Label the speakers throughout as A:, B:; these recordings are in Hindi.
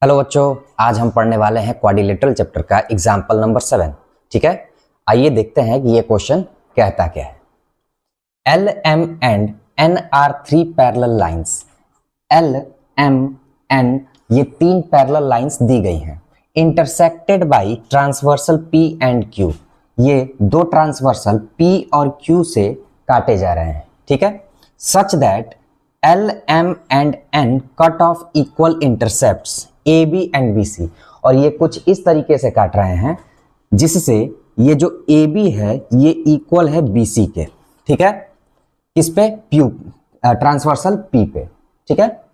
A: हेलो बच्चों, आज हम पढ़ने वाले हैं क्वाड्रिलेटरल चैप्टर का एग्जाम्पल नंबर 7। ठीक है, आइए देखते हैं कि ये क्वेश्चन कहता क्या है। L M and N are three parallel lines. L M N ये तीन पैरेलल लाइंस दी गई हैं, intersected by transversal P and Q. ये दो ट्रांसवर्सल पी और क्यू से काटे जा रहे हैं। ठीक है, such that L M and N cut off equal intercepts A B and B C. और ये कुछ इस तरीके से काट रहे हैं जिससे ये जो ए बी है ये इक्वल है बी सी के। ठीक है, किस पे? प्यू ट्रांसवर्सल पी पे। ठीक है,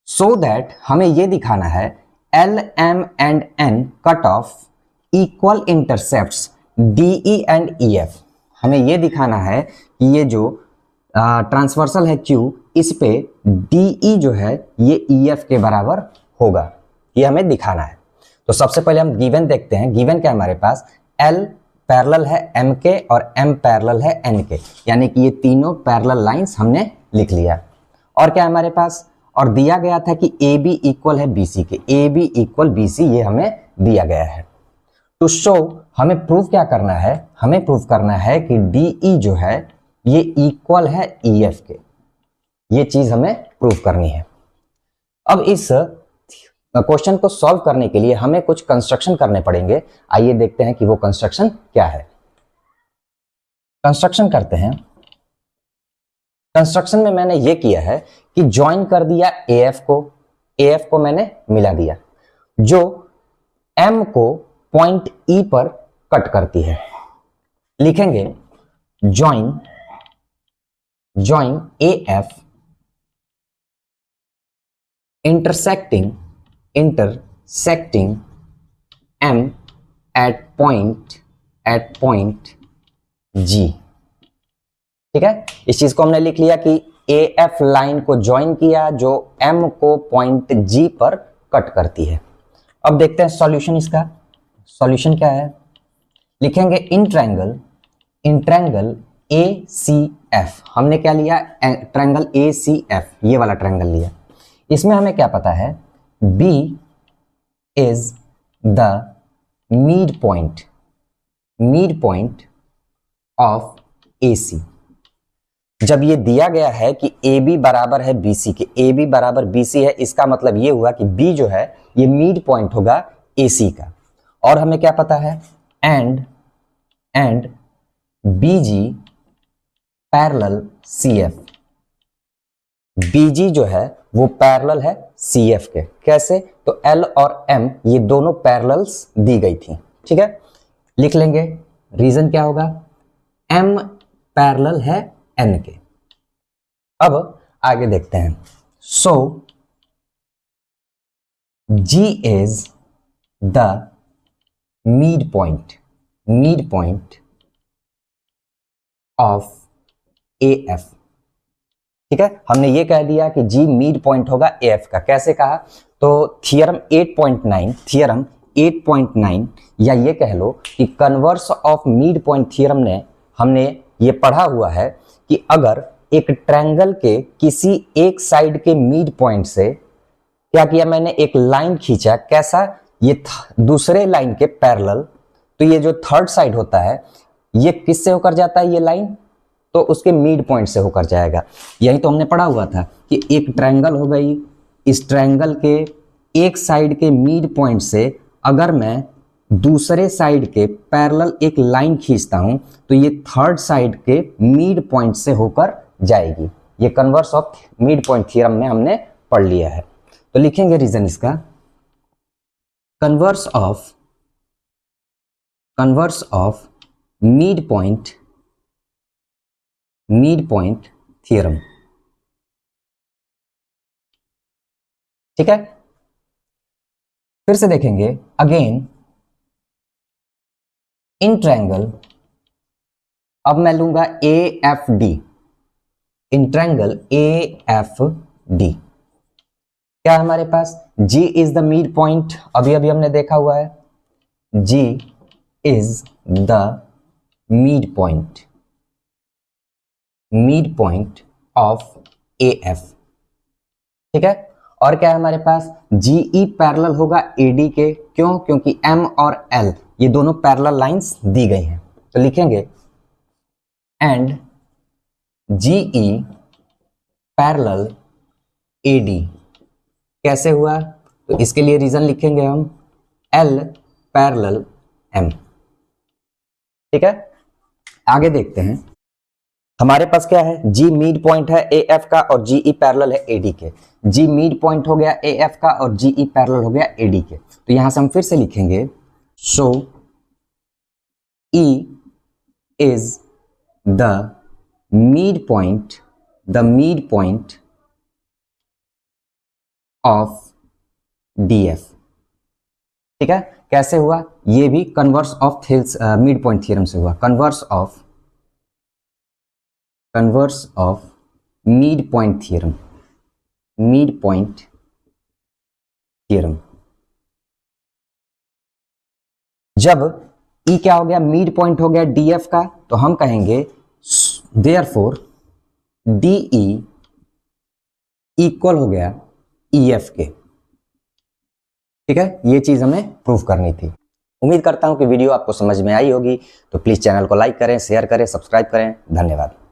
A: सो दैट हमें ये दिखाना है L M and N cut off equal intercepts D E and E F. हमें ये दिखाना है कि ये जो ट्रांसवर्सल है Q, इस पे DE जो है ये EF के बराबर होगा, ये हमें दिखाना है। तो सबसे पहले हम गिवन देखते हैं। गिवन क्या है हमारे पास? L पैरेलल है M के और M पैरेलल है N के, यानी कि ये तीनों पैरेलल लाइंस हमने लिख लिया। और क्या है हमारे पास? और दिया गया था कि AB इक्वल है BC के, AB इक्वल BC, ये हमें दिया गया है। टू शो हमें प्रूव क्या करना है? हमें प्रूव करना है कि DE जो है ये इक्वल है EF के। ये चीज हमें प्रूव करनी है। अब इस क्वेश्चन को सॉल्व करने के लिए हमें कुछ कंस्ट्रक्शन करने पड़ेंगे। आइए देखते हैं कि वो कंस्ट्रक्शन क्या है। कंस्ट्रक्शन करते हैं। कंस्ट्रक्शन में मैंने ये किया है कि ज्वाइन कर दिया AF को मैंने मिला दिया, जो M को पॉइंट E पर कट करती है। लिखेंगे join AF intersecting M at point G। ठीक है, इस चीज को हमने लिख लिया कि AF लाइन को ज्वाइन किया जो M को पॉइंट G पर कट करती है। अब देखते हैं सॉल्यूशन। इसका सॉल्यूशन क्या है? लिखेंगे इन ट्रायंगल ACF। हमने क्या लिया? ट्रायंगल ACF, ये वाला ट्रायंगल लिया। इसमें हमें क्या पता है? B is the mid point of AC। जब ये दिया गया है कि AB बराबर है BC के, AB बराबर BC है, इसका मतलब ये हुआ कि B जो है ये मिड पॉइंट होगा AC का। और हमें क्या पता है? And BG parallel CF। BG जो है वो पैरेलल है CF के। कैसे? तो L और M ये दोनों पैरेलल्स दी गई थी। ठीक है, लिख लेंगे रीजन क्या होगा? M पैरेलल है N के। अब आगे देखते हैं। सो G is the mid point of AF। ठीक है, हमने ये कह दिया कि G मिड पॉइंट होगा AF का। कैसे कहा? तो थियरम 8.9 या ये कह लो कि converse of mid point theorem ने हमने ये पढ़ा हुआ है कि अगर एक ट्रायंगल के किसी एक साइड के मिड पॉइंट से क्या किया मैंने? एक लाइन खींचा। कैसा? ये दूसरे लाइन के पैरेलल। तो ये जो थर्ड साइड होता है ये किससे होकर जाता है? ये लाइन तो उसके मिड पॉइंट से होकर जाएगा। यही तो हमने पढ़ा हुआ था कि एक ट्रायंगल हो गई, इस ट्रायंगल के एक साइड के मिड पॉइंट से अगर मैं दूसरे साइड के पैरेलल एक लाइन खींचता हूं तो ये थर्ड साइड के मिड पॉइंट से होकर जाएगी। ये converse of mid point theorem में हमने पढ़ लिया है। तो लिखेंगे रीजन इसका, converse of mid point theorem. ठीक है, फिर से देखेंगे अगेन इन ट्रायंगल। अब मैं लूंगा AFD, इन ट्रायंगल AFD। क्या है हमारे पास? G is the mid point, अभी हमने देखा हुआ है। G is the mid point of AF। ठीक है, और क्या है हमारे पास, जीई पैरेलल होगा एडी के, क्यों, क्योंकि एम और एल ये दोनों पैरेलल लाइंस दी गई हैं, तो लिखेंगे एंड जीई पैरेलल एडी। कैसे हुआ, तो इसके लिए रीजन लिखेंगे हम एल पैरेलल एम। ठीक है, आगे देखते हैं। हमारे पास क्या है, जी मिड पॉइंट है ए एफ का और जीई पैरेलल है एडी के। जी मिड पॉइंट हो गया ए एफ का और जीई पैरेलल हो गया एडी के, तो यहां से हम फिर से लिखेंगे so E is the mid point of DF. ठीक है, कैसे हुआ, ये भी converse of Thales mid point theorem से हुआ, converse of mid point theorem. जब ई क्या हो गया, मिड पॉइंट हो गया डीएफ का, तो हम कहेंगे देयरफॉर डीई इक्वल हो गया ईएफ के। ठीक है, ये चीज हमें प्रूव करनी थी। उम्मीद करता हूं कि वीडियो आपको समझ में आई होगी, तो प्लीज चैनल को लाइक करें, शेयर करें, सब्सक्राइब करें। धन्यवाद।